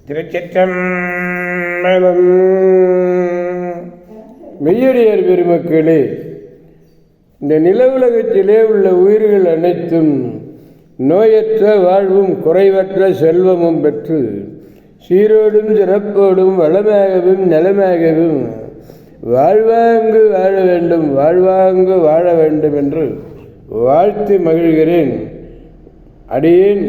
திருச்சிற்றம்பலம். மெய்யடியார் பெருமக்களே, இந்த நில உலகத்திலே உள்ள உயிர்கள் அனைத்தும் நோயற்ற வாழ்வும் குறைவற்ற செல்வமும் பெற்று சீரோடும் சிறப்போடும் வளமாகவும் நலமாகவும் வாழ்வாங்கு வாழ வேண்டும், வாழ்வாங்கு வாழ வேண்டும் என்று வாழ்த்து மகிழ்கிறேன். அடியேன்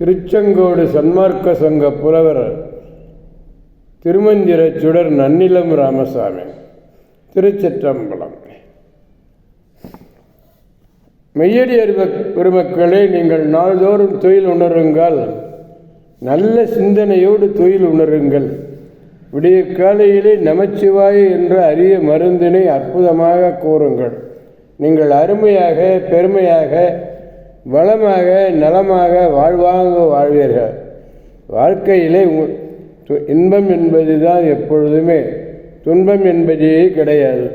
திருச்செங்கோடு சன்மார்க்க சங்க புலவர் திருமந்திர சுடர் நன்னிலம் ராமசாமி. திருச்சிற்றம்பலம். மெய்யடியார் பெருமக்களே, நீங்கள் நாள்தோறும் தொழில் உணருங்கள், நல்ல சிந்தனையோடு தொழில் உணருங்கள். விடிய காலையிலே நமச்சிவாய என்ற அரிய மருந்தினை அற்புதமாக கூறுங்கள். நீங்கள் அருமையாக பெருமையாக வளமாக நலமாக வாழ்வாங்க வாழ்வீர்கள். வாழ்க்கையிலே இன்பம் என்பதுதான் எப்பொழுதுமே, துன்பம் என்பதே கிடையாது.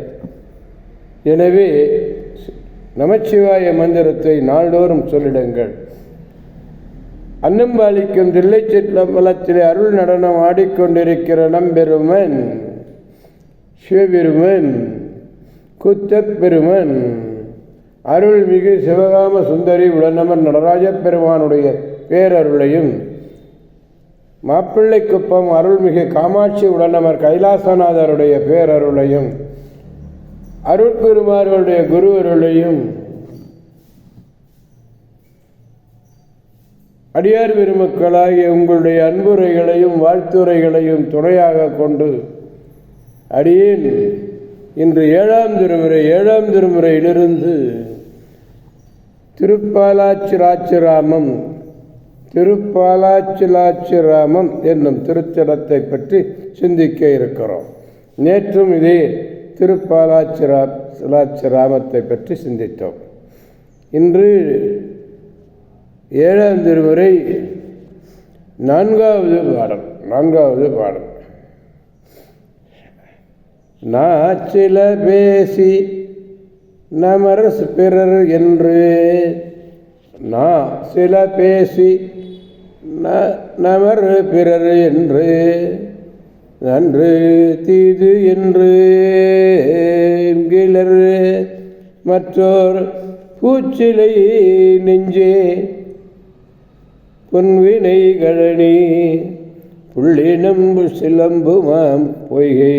எனவே நமச்சிவாய மந்திரத்தை நாள்தோறும் சொல்லிடுங்கள். அன்னம்பாலிக்கும் தில்லை சிற்றம்பலத்திலே அருள் நடனம் ஆடிக்கொண்டிருக்கிற நம்பெருமன் சிவபெருமன் குத்தப்பெருமன் அருள்மிகு சிவகாம சுந்தரி உடனமர் நடராஜ பெருமானுடைய பேரருளையும், மாப்பிள்ளைக்குப்பம் அருள்மிகு காமாட்சி உடனமர் கைலாசநாதருடைய பேரருளையும், அருட்பெருமார்களுடைய குருவருளையும், அடியார் பெருமக்களாகிய உங்களுடைய அன்புரைகளையும் வாழ்த்துரைகளையும் துணையாக கொண்டு அடியேன் இன்று ஏழாம் திருமுறையிலிருந்து திருப்பாலாச்சிராமம் என்னும் திருத்தலத்தை பற்றி சிந்திக்க இருக்கிறோம். நேற்றும் இதே திருப்பாலாச்சிராமத்தை பற்றி சிந்தித்தோம். இன்று ஏழாம் திருமுறை நான்காவது பாடல். நாச்சில பேசி நமரசு பிறர் என்று, சில பேசி நமர் பிறர் என்று, நன்று தீது என்று கிளர் மற்றோர் பூச்சிலை நெஞ்சே பொன்வினை கழனி புள்ளினம்பு சிலம்புமாம் பொய்கை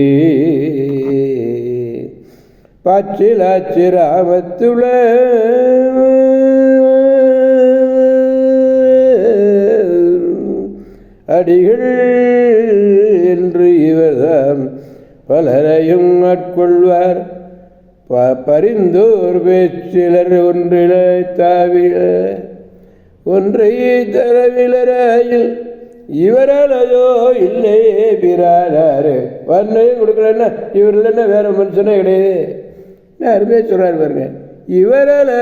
பாச்சிலாச்சிராமத்துள அடிகள் என்று இவர்தாம் பலரையும் ஆட்கொள்வார். பரிந்தோர் பேச்சிலர் ஒன்றிலை தாவில ஒன்றை தரவிலராயில் இவராலோ இல்லையே பிறாரு வர்ணையும் கொடுக்கலன்னா இவர் இல்லைன்னா வேற மனுஷனே கிடையாது. அருமையா சொல்றாரு பாருங்க. இவரால்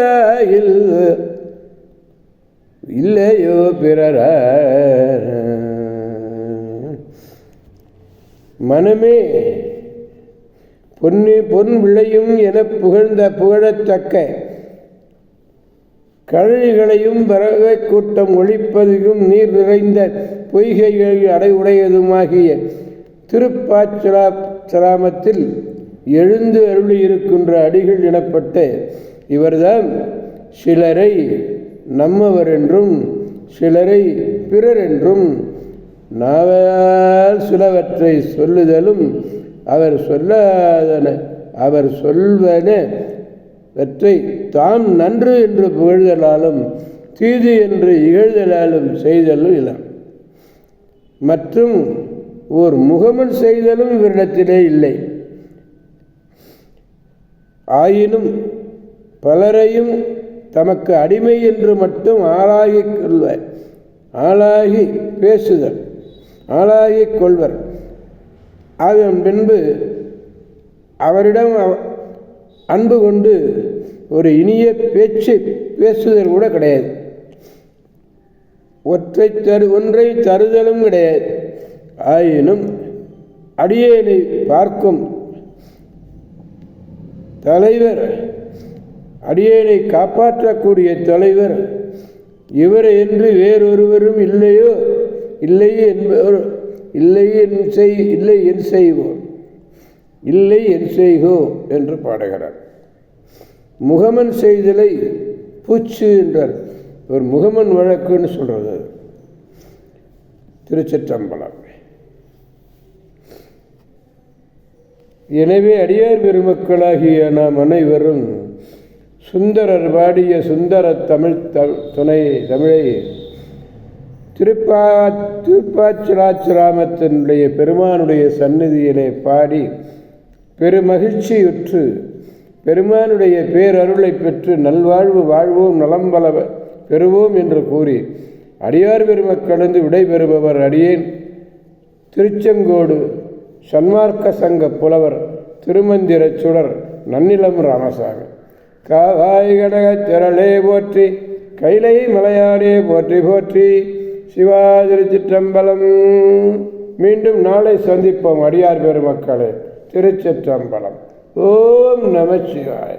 இல்லையோ பிறர மனமே பொன் விளையும் என புகழத்தக்க கழனிகளையும் பறவை கூட்டம் ஒழிப்பதையும் நீர் நிறைந்த பொய்கைகளை அடைவுடையதுமாகிய திருப்பாச்சிராமத்தில் எழுந்து அருளி இருக்கின்ற அடிகள் எனப்பட்ட இவர்தான் சிலரை நம்மவர் என்றும் சிலரை பிறர் என்றும் நாவால் சிலவற்றை சொல்லுதலும் அவர் சொல்வனவற்றை தாம் நன்று என்று புகழ்தலாலும் தீது என்று இகழ்தலாலும் செய்தலும் இல்லை. மற்றும் ஓர் முகமன் செய்தலும் இவரிடத்திலே இல்லை. ஆயினும் பலரையும் தமக்கு அடிமை என்று மட்டும் ஆளாகி பேசுதல், ஆளாகிக் கொள்வர். அதன் பின்பு அவரிடம் அன்பு கொண்டு ஒரு இனிய பேச்சு பேசுதல் கூட கிடையாது. ஒன்றை தருதலும் கிடையாது. ஆயினும் அடியேனை பார்க்கும் தலைவர், அடியேனை காப்பாற்றக்கூடிய தலைவர் இவரை என்று வேறொருவரும் இல்லையோ இல்லை என்பவர் இல்லை என் செய்வோம் இல்லை என் செய்கோ என்று பாடுகிறார். முகமன் செய்தலை பூச்சு என்றார். ஒரு முகமன் வழக்குன்னு சொல்றது. திருச்சிற்றம்பலம். எனவே அடியார் பெருமக்களாகிய நாம் அனைவரும் சுந்தரர் பாடிய சுந்தர தமிழை திருப்பாச்சிராமத்தினுடைய பெருமானுடைய சந்நிதியிலே பாடி பெருமகிழ்ச்சியுற்று பெருமானுடைய பேரருளை பெற்று நல்வாழ்வு வாழ்வோம் நலம் பல பெறுவோம் என்று கூறி அடியார் பெருமக்களந்து விடைபெறுபவர் அடியேன் திருச்செங்கோடு சன்மார்க்க சங்க புலவர் திருமந்திர சுடர் நன்னிலம் ராமசாமி. காவாய் கடக திரளே போற்றி கைலை மலையானே போற்றி போற்றி. சிவா திருச்சிற்றம்பலம். மீண்டும் நாளை சந்திப்போம் அடியார் பெருமக்களே. திருச்சிற்றம்பலம். ஓம் நம சிவாய.